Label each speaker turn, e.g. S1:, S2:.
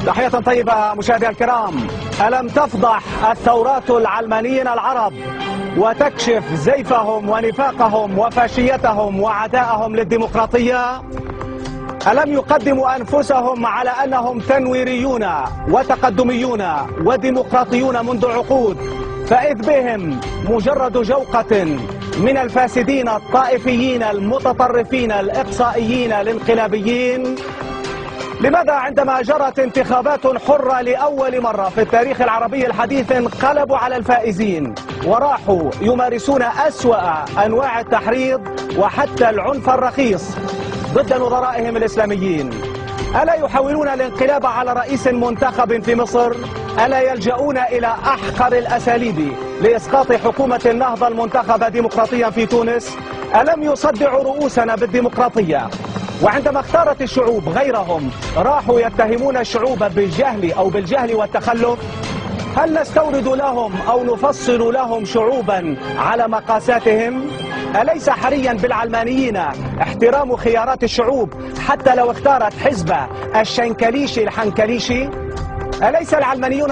S1: تحية طيبة مشاهدينا الكرام. ألم تفضح الثورات العلمانيين العرب وتكشف زيفهم ونفاقهم وفاشيتهم وعداءهم للديمقراطية؟ ألم يقدموا أنفسهم على أنهم تنويريون وتقدميون وديمقراطيون منذ عقود، فإذ بهم مجرد جوقة من الفاسدين الطائفيين المتطرفين الإقصائيين الانقلابيين؟ لماذا عندما جرت انتخابات حرة لأول مرة في التاريخ العربي الحديث انقلبوا على الفائزين وراحوا يمارسون أسوأ أنواع التحريض وحتى العنف الرخيص ضد نظرائهم الإسلاميين؟ ألا يحاولون الانقلاب على رئيس منتخب في مصر؟ ألا يلجؤون إلى أحقر الأساليب لإسقاط حكومة النهضة المنتخبة ديمقراطيا في تونس؟ ألم يصدعوا رؤوسنا بالديمقراطية؟ وعندما اختارت الشعوب غيرهم راحوا يتهمون الشعوب بالجهل أو بالجهل والتخلف؟ هل نستورد لهم أو نفصل لهم شعوبا على مقاساتهم؟ أليس حريا بالعلمانيين احترام خيارات الشعوب حتى لو اختارت حزب الشنكليشي الحنكليشي؟ أليس العلمانيون